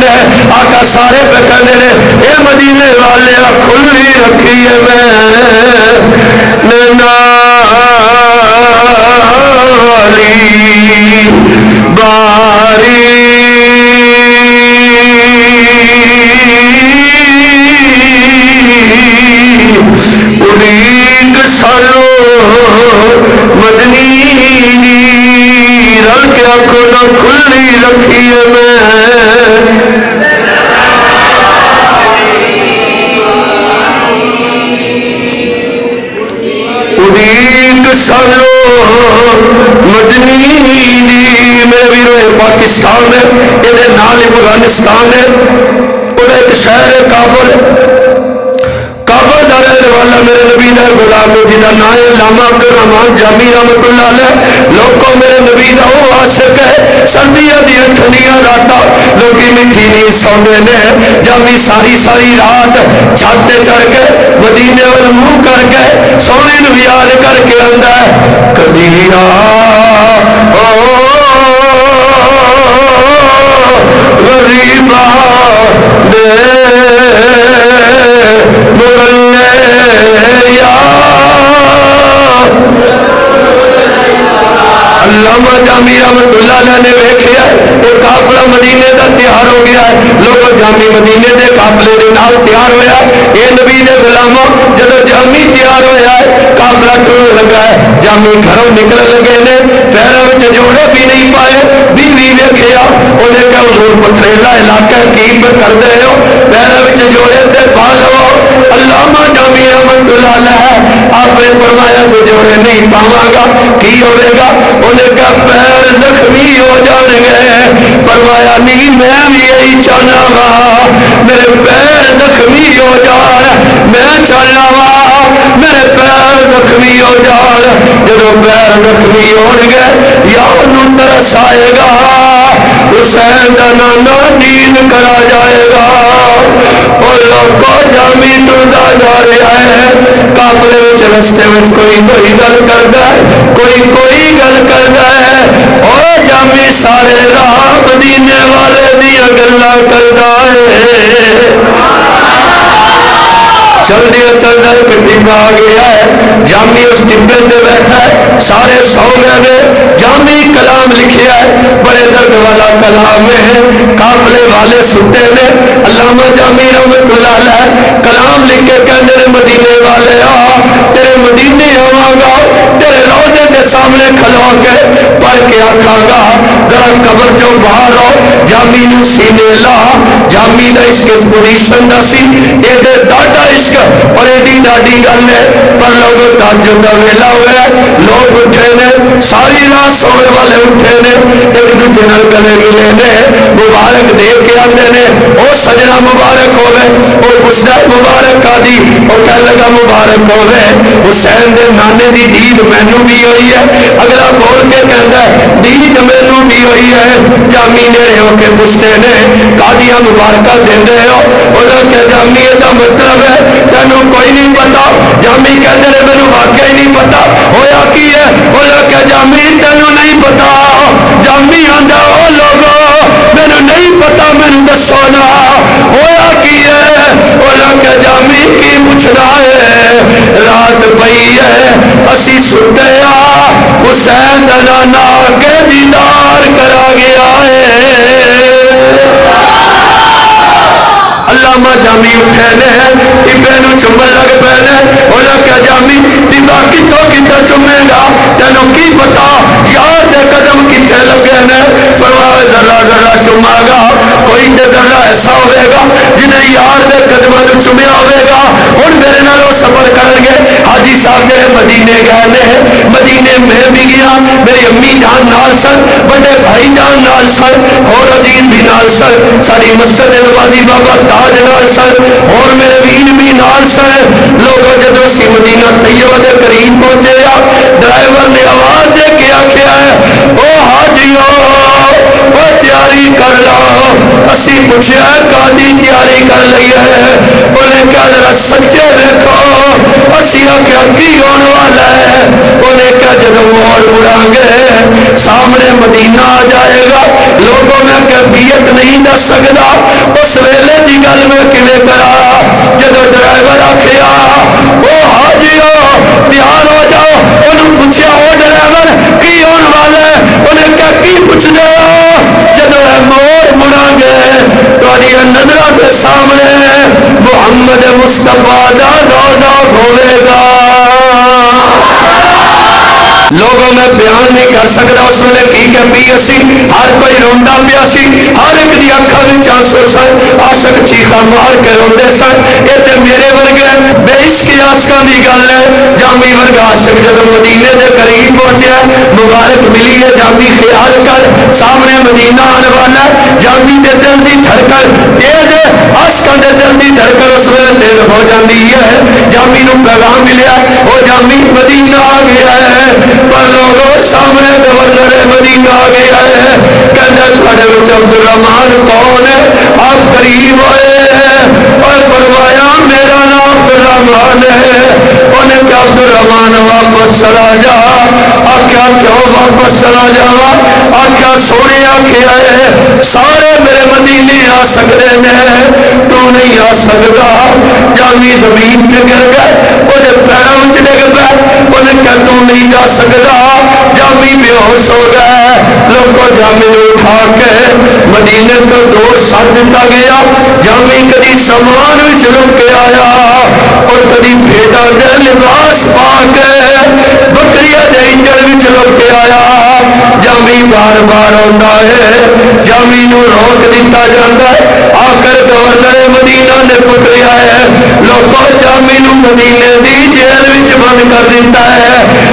ہے آقا سارے پہ کہنے نے اے مدینے والے کھلی رکھی ہے میں والی باری اڑیک سالو مدنی رل کے آنکھوں نہ کھلی رکھی ہے میں اڑیک سالو مدنی میرے ویرو پاکستان ہے یہ نال افغانستان ہے وہ ایک شہر ہے کابل کابل کا رہنے والا میرے نبی کا غلام جی کا نام ہے علامہ عبدالرحمان جامی رحمت اللہ علیہ لوگوں میرے نبی کا وہ عاشق ہے سردیاں دیا ٹھنڈیاں راتاں لوگ میٹھی نہیں سوندے نے جامی ساری ساری رات چھت تے چڑھ کے مدینے وال منہ کر کے سونے نو یاد کر کے آندا ہے کبیرا غریبا دے مغلے یا علامہ جامی رحمت اللہ علیہ نے ویکھیا کہ قافلہ مدینے دا تیار ہو گیا ہے لوگ جامی مدینے دے قافلے دے نال تیار ہویا ہے اے نبی دے غلاموں جب جامی تیار ہویا ہے قافلہ ٹر لگا ہے جامی گھروں نکل لگے نے پیروں وچ جوڑے بھی نہیں پائے بیوی ویکھیا اونے کہا حضور پتھریلا علاقہ کی کر دے ہو پیروں وچ جوڑے تے پا لو علامہ جامی رحمت اللہ علیہ آپ نے فرمایا تو جوڑے نہیں پاواں گا کی ہوے گا انہیں کہا پیر زخمی ہو جانے گے فرمایا نہیں میں بھی یہی چاہنا وا میرے پیر زخمی ہو جان میں چاہنا وا میرے پیر زخمی ہو جان جب پیر زخمی ہو گئے یا انہوں ترس آئے گا حسین کا نانا دین کرا جائے گا اور لوگوں جامی ٹردا جا رہا ہے قافلے وچ رستے وچ کوئی گل کردا ہے کوئی گل کردا ہے اور جامی سارے راہ مدینے والے دیا گلاں کردا ہے چل دیا ٹپا آ گیا ہے جامی اس ٹبے پہ بیٹھا ہے سارے سو گئے نے جامی کلام لکھیا ہے بڑے درد والا کلام ہے قافلے والے ستے نے علامہ جامی رحمت اللہ علیہ کلام لکھ کے کہنے نے مدینے والے آ تیرے مدینے آواں گا تیرے روضے کے سامنے کھلو کے پڑھ کے آکھاں گا ذرا قبر جو باہر ہو جامی نو سینے لا جامی دا عشق اس پوزیشن دا سی ایڈے ڈاڈا عشق اور ایڈی ڈاڈی گل ہے پر لوگ تاجد دا ویلا ہوئے لوگ اٹھے نے ساری رات سونے والے اٹھے نے ایک دوسرے نال گلے ملے نے مبارک دے کے آندے نے او سجنا مبارک ہوئے او پوچھدا مبارک کا دی او کہنے لگا مبارک ہوئے حسین دے نانے دی دید مینوں بھی ہوئی ہے اگلا بول کے کہندا ہے دید مینوں بھی ہوئی ہے جامی نیڑے ہو کے پوچھتے نے قادیاں مبارکہ دیندے ہو انہاں کہ جامی دا مطلب ہے تینوں کوئی نہیں پتا جامی کہندے نے مینوں واقعی نہیں پتا ہویا کی ہے انہاں کہ جامی تینوں نہیں پتا جامی آندا او لوگو مینوں نہیں پتا مینوں دسو نا ہویا کی ہے انہاں کہ جامی کی پوچھنا ہے رات پئی ہے اسی ستے آ حسین دا نانا کے دیدار کرا گیا ہے علامہ جامی اٹھے نے ٹبے نو چومن لگ پے نے انہاں کہا جامی ٹبا کتوں کتوں چومے گا تینوں کی پتا یار دے قدم کتنے لگے نے فرمایا ذرا ذرا چوما گا کوئی تے ذرا ایسا ہوئے گا جنہیں یار دے قدموں نو چومیا ہوئے گا ہن میرے نالوں سفر کرن گے حاجی صاحب جڑے مدینے گئے نے مدینے میں بھی گیا میری امی جان نال سن بڑے بھائی جان نال سن اور عزیز بھی نال سن ساری مسجد نوازی بابا تاج نال سن اور میرے وین بھی نال سن لوگوں جدو سی مدینہ طیبہ دے قریب پہنچے ڈرائیور نے آواز دے کے آکھیا ہے او حاجیو او تیاری کر لو اسی پوچھیا کادی تیاری کر لئی ہے انہیں کہا ذرا سچے دیکھو اسی آکھیا کی ہونے والا ہے انہیں کہا جب جب موڑ مڑا گے سامنے مدینہ آ جائے گا. لوگوں میں کیفیت نہیں دس سکتا اس ویلے کی گل میں کیویں کرا. جب ڈرائیور آخیا وہ حاجیو تیار ہو جاؤ, انہوں پوچھا وہ ڈرائیور کی ہونے والا ہے, انہیں کہا کی پوچھنا. جب موڑ مڑا گے تھوڑی نظروں کے سامنے محمد مصطفیٰ دا روضہ ہوے گا. لوگوں میں بیان نہیں کر سکتا اس ویلے کی کیفیت سی. ہر کوئی روندا پیا سی, ہر ایک دی اکھاں وچ آنسو سن, عاشق چیخاں مار کے روندے سن. اے تے میرے ورگے بے عشق عاشقاں دی گل ہے. جامی ورگا عاشق جدوں مدینے دے قریب پہنچیا مبارک ملی ہے جامی, خیال کر سامنے مدینہ آنے والا ہے. جامی دے دل دی دھڑکن تیز ہے, عاشقاں دے دل دی دھڑکن اس ویلے تیز ہو جاندی ہے. جامی نو پیغام ملیا او جامی مدینہ آ گیا ہے, پر لوگوں سامنے گورنر مدینہ آ گیا ہے. کہنا تھوڑے وچ عبد الرحمان کون ہے, آپ قریب ہوئے اور فرمایا میرا نام عبد الرحمان ہے. انہیں کہا عبد الرحمان واپس چلا جا. آخیا کیوں واپس چلا جاوا؟ آخیا سونے آخیا ہے سارے میرے مدینے آ سکتے ہیں, تو نہیں آ سکتا. جامی زمین پہ گر گئے, انہیں پیروں وچ ڈگ پے. انہیں کہا تو نہیں جا سکتا. جامی بے ہوش ہو گئے. لوگوں جامی نے اٹھا کے مدینے کو دور سر دیتا گیا. جامی کدی سامان وچ رک کے آیا اور کدی بھیڑا دے لباس پا کے بکریاں دے انجڑ وچ رک کے آیا. جامی بار بار آتا ہے, جامی نو روک دیتا جاتا ہے. آخر گورنر مدینہ نے پکڑیا ہے. لوگوں جامی نو مدینے دی جیل وچ بند کر دیتا ہے.